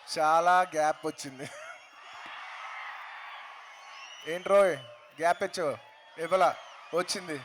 చాలా గ్యాప్ వచ్చింది. ఏంట్రోయ్ గ్యాప్ ఇచ్చావు? ఇవ్వలా, వచ్చింది.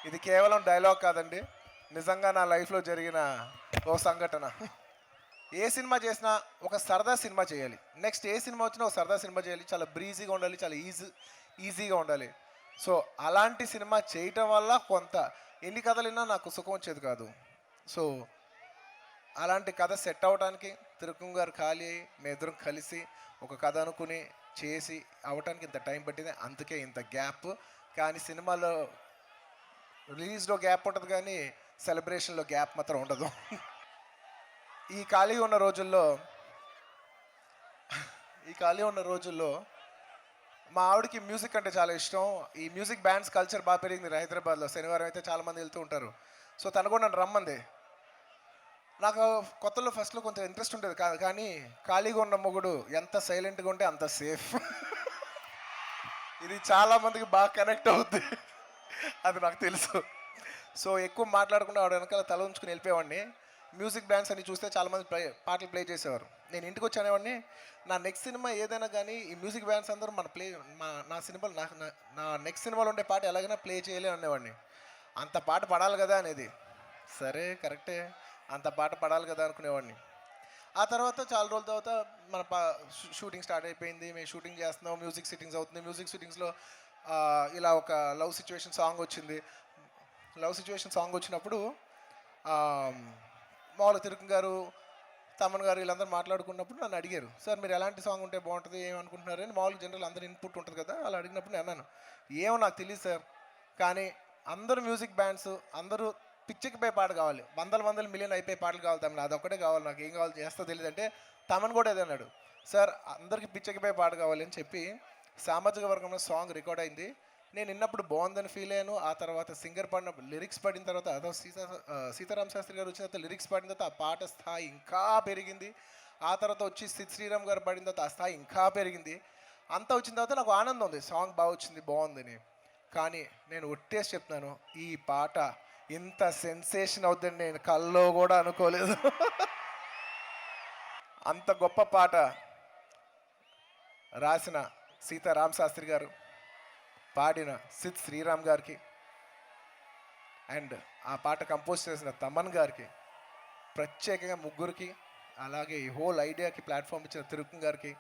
ఇది కేవలం డైలాగ్ కాదండి, నిజంగా నా లైఫ్లో జరిగిన ఓ సంఘటన. ఏ సినిమా చేసినా ఒక సరదా సినిమా చేయాలి. నెక్స్ట్ ఏ సినిమా వచ్చినా ఒక సరదా సినిమా చేయాలి. చాలా బ్రీజీగా ఉండాలి, చాలా ఈజీగా ఉండాలి. సో అలాంటి సినిమా చేయటం వల్ల కొంత ఎన్ని కథలు విన్నా నాకు సుఖం వచ్చేది కాదు. సో అలాంటి కథ సెట్ అవ్వడానికి తిరుపతి గారు ఖాళీ అయ్యి మేమిద్దరం కలిసి ఒక కథ అనుకుని చేసి అవటానికి ఇంత టైం పట్టింది. అందుకే ఇంత గ్యాప్. కానీ సినిమాలో రిలీజ్లో గ్యాప్ ఉంటుంది కానీ సెలబ్రేషన్లో గ్యాప్ మాత్రం ఉండదు. ఈ ఖాళీ ఉన్న రోజుల్లో మా ఆవిడకి మ్యూజిక్ అంటే చాలా ఇష్టం. ఈ మ్యూజిక్ బ్యాండ్స్ కల్చర్ బాగా పెరిగింది హైదరాబాద్లో. శనివారం అయితే చాలామంది వెళ్తూ ఉంటారు. సో తను కూడా నన్ను రమ్మంది. నాకు కొత్తలో ఫస్ట్లో కొంచెం ఇంట్రెస్ట్ ఉండేది కాదు, కానీ ఖాళీగా ఉన్న మొగుడు ఎంత సైలెంట్గా ఉంటే అంత సేఫ్. ఇది చాలామందికి బాగా కనెక్ట్ అవుద్ది, అది నాకు తెలుసు. సో ఎక్కువ మాట్లాడకుండా ఆవిడ వెనకాల తల ఉంచుకుని వెళ్ళిపోయేవాడిని. మ్యూజిక్ బ్యాండ్స్ అని చూస్తే చాలామంది పాటలు ప్లే చేసేవారు. నేను ఇంటికి వచ్చేవాడిని, నా నెక్స్ట్ సినిమా ఏదైనా కానీ ఈ మ్యూజిక్ బ్యాండ్స్ అందరూ నా సినిమాలు నా నెక్స్ట్ సినిమాలో ఉండే పాట ఎలాగైనా ప్లే చేయలే అనేవాడిని. అంత పాట పడాలి కదా అనేది. సరే కరెక్టే, అంత పాట పడాలి కదా అనుకునేవాడిని. ఆ తర్వాత చాలా రోజుల తర్వాత మన షూటింగ్ స్టార్ట్ అయిపోయింది. మేము షూటింగ్ చేస్తున్నాం, మ్యూజిక్ సిట్టింగ్స్ అవుతుంది. మ్యూజిక్ సిట్టింగ్స్లో ఇలా ఒక లవ్ సిచ్యువేషన్ సాంగ్ వచ్చింది. లవ్ సిచ్యువేషన్ సాంగ్ వచ్చినప్పుడు మామూలు తిరుపతి గారు, తమన్ గారు వీళ్ళందరూ మాట్లాడుకున్నప్పుడు నన్ను అడిగారు, సార్ మీరు ఎలాంటి సాంగ్ ఉంటే బాగుంటుంది ఏమనుకుంటున్నారు అని. మామూలుగా జనరల్ అందరు ఇన్పుట్ ఉంటుంది కదా, అలా అడిగినప్పుడు నేను అన్నాను, ఏమో నాకు తెలియదు సార్, కానీ అందరూ మ్యూజిక్ బ్యాండ్స్ అందరూ పిచ్చెక్కిపోయే పాట కావాలి, వందల మిలియన్ అయిపోయే పాటలు కావాలి తమన్, అదొక్కటే కావాలి, నాకు ఏం కావాలి చేస్తా తెలియదు అంటే తమన్ కూడా అదే అన్నాడు, సార్ అందరికీ పిచ్చెక్కిపోయే పాట కావాలి అని చెప్పి సామాజిక వర్గంలో సాంగ్ రికార్డ్ అయింది. నేను విన్నప్పుడు బాగుందని ఫీల్ అయ్యాను. ఆ తర్వాత సింగర్ పాడిన లిరిక్స్ పాడిన తర్వాత అదో సీతారామ శాస్త్రి గారు వచ్చిన తర్వాత లిరిక్స్ పాడిన తర్వాత ఆ పాట స్థాయి ఇంకా పెరిగింది. ఆ తర్వాత వచ్చి సిద్ శ్రీరామ్ గారు పాడిన తర్వాత ఆ స్థాయి ఇంకా పెరిగింది. అంతా వచ్చిన తర్వాత నాకు ఆనందం ఉంది, సాంగ్ బాగా వచ్చింది బాగుందని. కానీ నేను ఒట్టేసి చెప్తున్నాను, ఈ పాట ఇంత సెన్సేషన్ అవుతుందని నేను కల్లో కూడా అనుకోలేదు. అంత గొప్ప పాట రాసిన సీతారామ శాస్త్రి గారు, పాడిన సిద్ శ్రీరామ్ గారికి, అండ్ ఆ పాట కంపోజ్ చేసిన తమన్ గారికి, ప్రత్యేకంగా ముగ్గురికి, అలాగే ఈ హోల్ ఐడియాకి ప్లాట్ఫామ్ ఇచ్చిన తిరుపతి గారికి,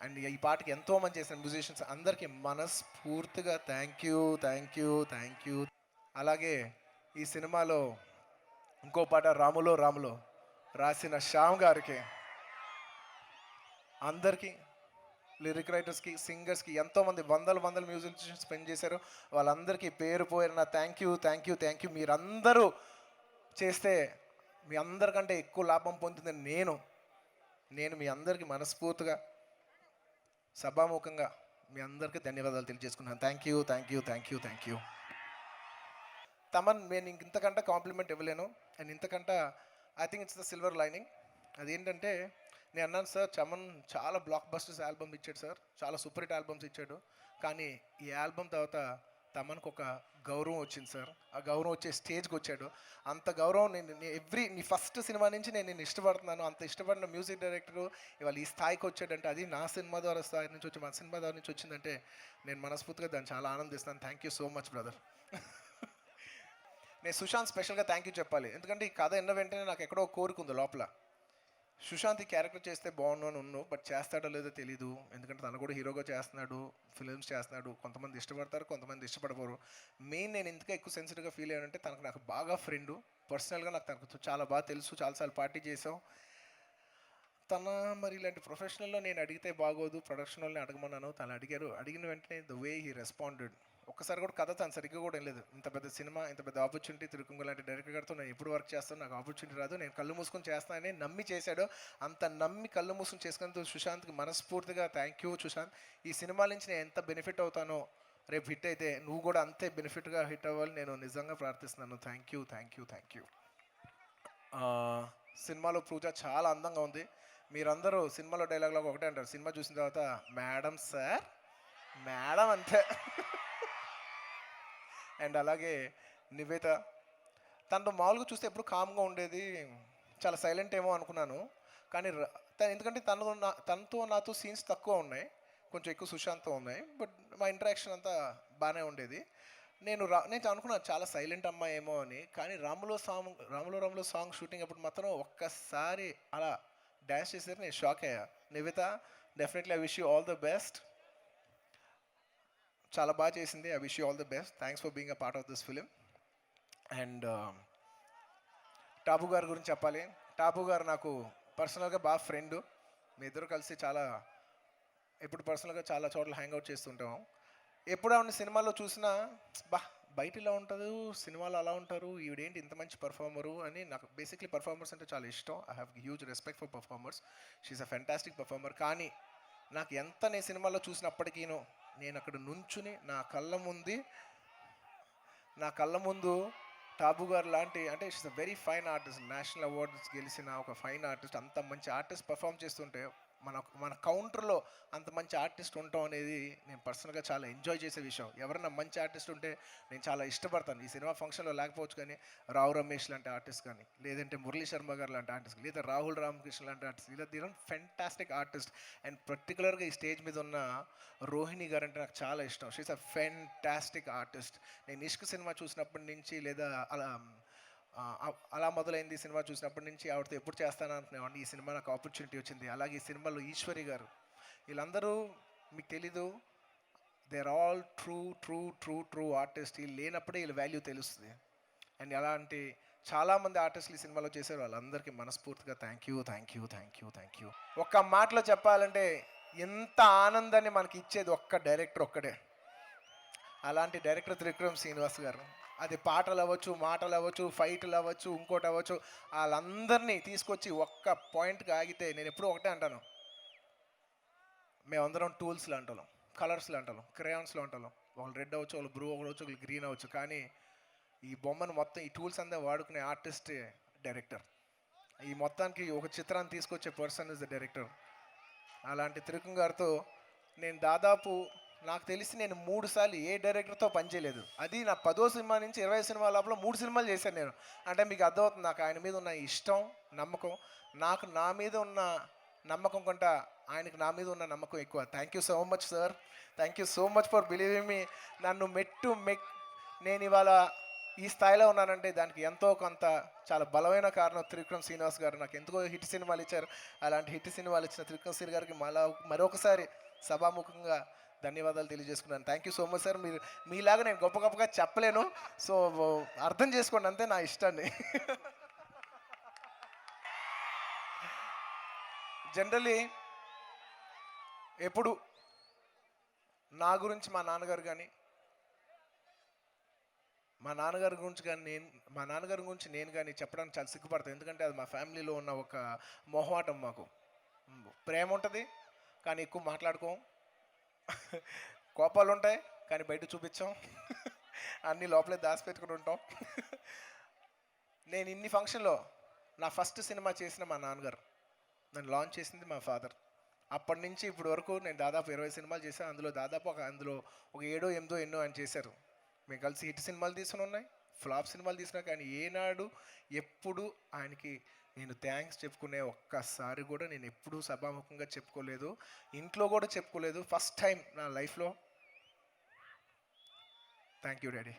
అండ్ ఈ పాటకి ఎంతోమంది చేసిన మ్యూజిషియన్స్ అందరికీ మనస్ఫూర్తిగా థ్యాంక్ యూ. అలాగే ఈ సినిమాలో ఇంకో పాట రాములో రాసిన శ్యామ్ గారికి, అందరికీ లిరిక్ రైటర్స్కి, సింగర్స్కి, ఎంతోమంది వందల మ్యూజిషియన్స్ స్పెండ్ చేశారు. వాళ్ళందరికీ పేరు పోయిన థ్యాంక్ యూ. మీరందరూ చేస్తే మీ అందరికంటే ఎక్కువ లాభం పొందింది నేను మీ అందరికీ మనస్ఫూర్తిగా సభాముఖంగా మీ అందరికీ ధన్యవాదాలు తెలియజేసుకున్నాను. Thank you. తమన్ నేను ఇంతకంటే కాంప్లిమెంట్ ఇవ్వలేను. అండ్ ఇంతకంటే I think it's the silver lining. అదేంటంటే నేను అన్నాను, సార్ చమన్ చాలా బ్లాక్ బస్టర్స్ ఆల్బమ్ ఇచ్చాడు సార్, చాలా సూపర్ హిట్ ఆల్బమ్స్ ఇచ్చాడు, కానీ ఈ ఆల్బమ్ తర్వాత తమన్కి ఒక గౌరవం వచ్చింది సార్. ఆ గౌరవం వచ్చే స్టేజ్కి వచ్చాడు. అంత గౌరవం నీ ఫస్ట్ సినిమా నుంచి నేను ఇష్టపడుతున్నాను. అంత ఇష్టపడిన మ్యూజిక్ డైరెక్టరు ఇవాళ ఈ స్థాయికి వచ్చాడంటే అది నా సినిమా ద్వారా స్థాయి నుంచి వచ్చి మన సినిమా ద్వారా నుంచి వచ్చిందంటే నేను మనస్ఫూర్తిగా దాన్ని చాలా ఆనందిస్తాను. Thank you so much brother. నేను సుశాంత్ స్పెషల్గా థ్యాంక్ యూ చెప్పాలి, ఎందుకంటే ఈ కథ ఎన్న వెంటనే నాకు ఎక్కడో కోరిక ఉంది లోపల, సుశాంత్ ఈ క్యారెక్టర్ చేస్తే బాగుండు అని ఉన్నాను, బట్ చేస్తాడో లేదో తెలీదు. ఎందుకంటే తను కూడా హీరోగా చేస్తున్నాడు, ఫిలిమ్స్ చేస్తున్నాడు, కొంతమంది ఇష్టపడతారు, కొంతమంది ఇష్టపడతారు. మెయిన్ నేను ఎందుకు ఎక్కువ సెన్సిటివ్గా ఫీల్ అయ్యానంటే నాకు బాగా ఫ్రెండు, పర్సనల్గా నాకు తనకు చాలా బాగా తెలుసు, చాలాసార్లు పార్టీ చేసాం. మరి ఇలాంటి ప్రొఫెషనల్లో నేను అడిగితే బాగోదు, ప్రొడక్షన్ వాళ్ళని అడగమన్నాను, తను అడిగిన వెంటనే ద వే హీ రెస్పాండెడ్. ఒక్కసారి కూడా కథ తను సరిగ్గా కూడా లేదు. ఇంత పెద్ద సినిమా, ఇంత పెద్ద ఆపర్చునిటీ, తిరుకుంగ లాంటి డైరెక్టర్ గారితో నేను ఎప్పుడు వర్క్ చేస్తాను, నాకు ఆపర్చునిటీ రాదు, నేను కళ్ళు మూసుకొని చేస్తానని నమ్మి చేశాడు. అంత నమ్మి కళ్ళు మూసుకొని చేసుకున్నందుకు సుశాంత్కి మనస్ఫూర్తిగా థ్యాంక్ యూ. సుశాంత్, ఈ సినిమా నుంచి నేను ఎంత బెనిఫిట్ అవుతానో, రేపు హిట్ అయితే నువ్వు కూడా అంతే బెనిఫిట్గా హిట్ అవ్వాలి నేను నిజంగా ప్రార్థిస్తున్నాను. Thank you. సినిమాలో పూజ చాలా అందంగా ఉంది. మీరందరూ సినిమాలో డైలాగ్లో ఒకటే అంటారు, సినిమా చూసిన తర్వాత మేడం సార్, మేడం అంతే. అండ్ అలాగే నివేత, తనతో మామూలుగా చూస్తే ఎప్పుడు కామ్గా ఉండేది, చాలా సైలెంట్ ఏమో అనుకున్నాను, కానీ ఎందుకంటే తనతో నాతో సీన్స్ తక్కువ ఉన్నాయి, కొంచెం ఎక్కువ సుశాంత్తో ఉన్నాయి. బట్ మా ఇంటరాక్షన్ అంతా బాగానే ఉండేది. నేను అనుకున్నాను చాలా సైలెంట్ అమ్మాయి ఏమో అని. కానీ రాములో సాంగ్ షూటింగ్ అప్పుడు మాత్రం ఒక్కసారి అలా డ్యాన్స్ చేసేది నేను షాక్ అయ్యా. Nivitha, definitely I wish you all the best. చాలా బాగా చేసింది. I wish you all the best. Thanks for being a part of this film. And top గారి గురించి చెప్పాలి. టాపు గారు నాకు పర్సనల్గా బాగా ఫ్రెండ్. మీ ఇద్దరు కలిసి ఇప్పుడు పర్సనల్గా చాలా చోట్ల హ్యాంగ్అవుట్ చేస్తుంటాం. ఎప్పుడు ఆవిడ సినిమాలో చూసినా బయట ఇలా ఉంటుంది, సినిమాలో అలా ఉంటారు, ఈవిడేంటి ఇంత మంచి పర్ఫార్మరు అని. నాకు బేసిక్లీ పర్ఫార్మర్స్ అంటే చాలా ఇష్టం. I have huge respect for performers. She's a fantastic performer. కానీ నాకు ఎంత నేను సినిమాలో చూసినప్పటికీనో నేను అక్కడ నుంచుని నా కళ్ళ ముందు టాబు గారు లాంటి, అంటే she's a very fine artist, national awards గెలిచిన ఒక ఫైన్ ఆర్టిస్ట్, అంత మంచి ఆర్టిస్ట్ పర్ఫామ్ చేస్తుంటే మన కౌంటర్లో అంత మంచి ఆర్టిస్ట్ ఉండటం అనేది నేను పర్సనల్గా చాలా ఎంజాయ్ చేసే విషయం. ఎవరైనా మంచి ఆర్టిస్ట్ ఉంటే నేను చాలా ఇష్టపడతాను. ఈ సినిమా ఫంక్షన్లో లేకపోవచ్చు కానీ రావు రమేష్ లాంటి ఆర్టిస్ట్ కానీ, లేదంటే మురళీ శర్మ గారు లాంటి ఆర్టిస్ట్, లేదా రాహుల్ రామకృష్ణ లాంటి ఆర్టిస్ట్, ఇలా దీని ఫెంటాస్టిక్ ఆర్టిస్ట్. అండ్ పర్టికులర్గా ఈ స్టేజ్ మీద ఉన్న రోహిణి గారు అంటే నాకు చాలా ఇష్టం. She's a fantastic artist. నేను ఇష్క్ సినిమా చూసినప్పటి నుంచి, లేదా అలా మొదలైంది సినిమా చూసినప్పటి నుంచి ఆవిడతో ఎప్పుడు చేస్తాను అనుకునేవాడిని. ఈ సినిమా నాకు ఆపర్చునిటీ వచ్చింది. అలాగే ఈ సినిమాలో ఈశ్వరి గారు, వీళ్ళందరూ మీకు తెలీదు, they are all true artist. వీళ్ళు లేనప్పుడే వీళ్ళ వాల్యూ తెలుస్తుంది. అండ్ అలాంటి చాలామంది ఆర్టిస్టులు ఈ సినిమాలో చేశారు. వాళ్ళందరికీ మనస్ఫూర్తిగా థ్యాంక్ యూ. ఒక్క మాటలో చెప్పాలంటే ఎంత ఆనందాన్ని మనకి ఇచ్చేది ఒక్క డైరెక్టర్ ఒక్కడే. అలాంటి డైరెక్టర్ త్రివిక్రమ్ శ్రీనివాస్ గారు. అది పాటలు అవ్వచ్చు, మాటలు అవ్వచ్చు, ఫైట్లు అవ్వచ్చు, ఇంకోటి అవ్వచ్చు, వాళ్ళందరినీ తీసుకొచ్చి ఒక్క పాయింట్గా ఆగితే నేను ఎప్పుడూ ఒకటే అంటాను, మేమందరం టూల్స్లో అంటాం, కలర్స్లో అంటాం, క్రేయాన్స్లో అంటాం. వాళ్ళు రెడ్ అవ్వచ్చు, వాళ్ళు బ్లూ అవ్వచ్చు, వాళ్ళు గ్రీన్ అవ్వచ్చు. కానీ ఈ బొమ్మను మొత్తం ఈ టూల్స్ అంతా వాడుకునే ఆర్టిస్ట్ డైరెక్టర్. ఈ మొత్తానికి ఒక చిత్రాన్ని తీసుకొచ్చే పర్సన్ ఇస్ ద డైరెక్టర్. అలాంటి త్రివిక్రమ్ గారితో నేను దాదాపు, నాకు తెలిసి నేను 3 సార్లు ఏ డైరెక్టర్తో పనిచేయలేదు. అది నా 10వ సినిమా నుంచి 20 సినిమా లోపల 3 సినిమాలు చేశాను నేను. అంటే మీకు అర్థమవుతుంది నాకు ఆయన మీద ఉన్న ఇష్టం, నమ్మకం. నాకు నా మీద ఉన్న నమ్మకం కంటే ఆయనకు నా మీద ఉన్న నమ్మకం ఎక్కువ. Thank you so much sir. Thank you so much for believing me. నన్ను నేను ఇవాళ ఈ స్థాయిలో ఉన్నానంటే దానికి ఎంతో కొంత చాలా బలమైన కారణం త్రివిక్రమ్ శ్రీనివాస్ గారు. నాకు ఎందుకో హిట్ సినిమాలు ఇచ్చారు. అలాంటి హిట్ సినిమాలు ఇచ్చిన త్రివిక్రమ్ శ్రీ గారికి మరొకసారి సభాముఖంగా ధన్యవాదాలు తెలియజేసుకున్నాను. Thank you so much sir. మీలాగా నేను గొప్పగా చెప్పలేను, సో అర్థం చేసుకోండి అంతే నా ఇష్టాన్ని. జనరల్లీ ఎప్పుడు నా గురించి మా నాన్నగారు గురించి నేను కానీ చెప్పడానికి చాలా సిగ్గుపడతాను. ఎందుకంటే అది మా ఫ్యామిలీలో ఉన్న ఒక మొహమాటం. మాకు ప్రేమ ఉంటుంది కానీ ఎక్కువ మాట్లాడుకోం, కోపాలు ఉంటాయి కానీ బయట చూపించాం, అన్నీ లోపలే దాచిపెట్టుకుని ఉంటాం. నేను ఇన్ని ఫంక్షన్లో నా ఫస్ట్ సినిమా చేసిన మా నాన్నగారు, నన్ను లాంచ్ చేసింది మా ఫాదర్. అప్పటి నుంచి ఇప్పటి వరకు నేను దాదాపు 20 సినిమాలు చేశాను. అందులో ఒక 7, 8 ఎన్నో ఆయన చేశారు. మేము కలిసి హిట్ సినిమాలు తీసుకుని ఉన్నాయి, ఫ్లాప్ సినిమాలు తీసినా, కానీ ఏనాడు ఎప్పుడు ఆయనకి నేను థ్యాంక్స్ చెప్పుకునే ఒక్కసారి కూడా నేను ఎప్పుడూ సభాముఖంగా చెప్పుకోలేదు, ఇంట్లో కూడా చెప్పుకోలేదు. ఫస్ట్ టైం నా లైఫ్లో thank you daddy.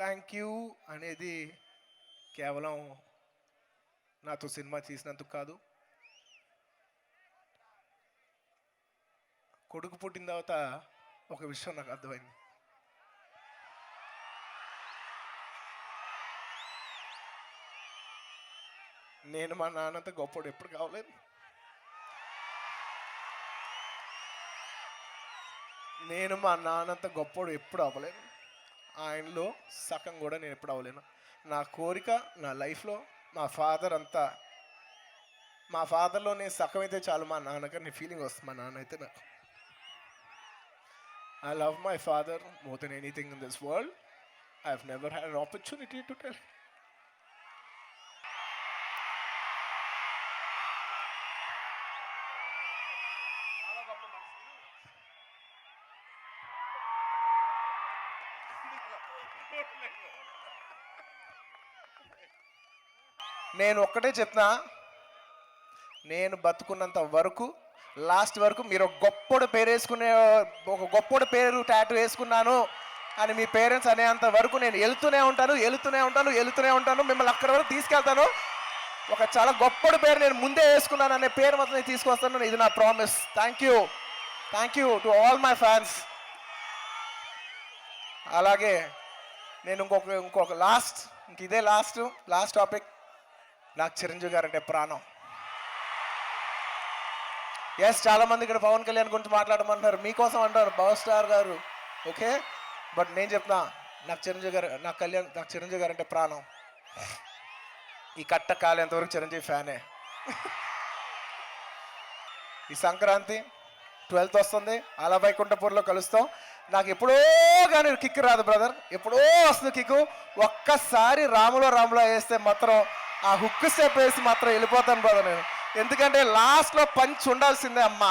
Thank you అనేది కేవలం నాతో సినిమా తీసినందుకు కాదు, కొడుకు పుట్టిన తర్వాత ఒక విషయం నాకు అర్థమైంది. నేను మా నాన్నంత గొప్పోడు ఎప్పుడు కావలేదు. ఎప్పుడు అవ్వలేదు. ఆయనలో సగం కూడా నేను ఎప్పుడు అవ్వలేను. నా కోరిక నా లైఫ్లో మా ఫాదర్లో నేను సగం అయితే చాలు, మా నాన్నగారు నీ ఫీలింగ్ వస్తుంది. మా నాన్న అయితే నాకు, I love my father more than anything in this world. I've never had an opportunity to tell him. నేను ఒక్కటే చెప్తున్నా, నేను బతుకున్నంత వరకు లాస్ట్ వరకు మీరు ఒక గొప్పోడు పేరు వేసుకునే, ఒక గొప్పోడు పేరు టాటూ వేసుకున్నాను అని మీ పేరెంట్స్ అనేంత వరకు నేను వెళ్తూనే ఉంటాను, మిమ్మల్ని అక్కడి వరకు తీసుకెళ్తాను. ఒక చాలా గొప్పడు పేరు నేను ముందే వేసుకున్నాను అనే పేరు మాత్రం నేను తీసుకొస్తాను. ఇది నా promise. Thank you to all my fans. అలాగే నేను ఇంకొక ఇదే లాస్ట్ టాపిక్. నాకు చిరంజీవి గారు అంటే ప్రాణం. ఎస్, చాలామంది ఇక్కడ పవన్ కళ్యాణ్ గురించి మాట్లాడమంటున్నారు, మీకోసం అంటారు పవర్ స్టార్ గారు, ఓకే. బట్ నేను చెప్తున్నా, నాకు చిరంజీవి గారు అంటే ప్రాణం. ఈ కట్ట కాలేంతవరకు చిరంజీవి ఫ్యానే. ఈ సంక్రాంతి 12th వస్తుంది, అలా వైకుంఠపూర్లో కలుస్తాం. నాకు ఎప్పుడో కానీ కిక్ రాదు బ్రదర్, ఎప్పుడో వస్తుంది కిక్కు. ఒక్కసారి రాములో వేస్తే మాత్రం ఆ హుక్ స్టెప్ వేసి మాత్రం వెళ్ళిపోతాను బ్రదర్ నేను. ఎందుకంటే లాస్ట్లో పంచ్ ఉండాల్సిందే అమ్మా.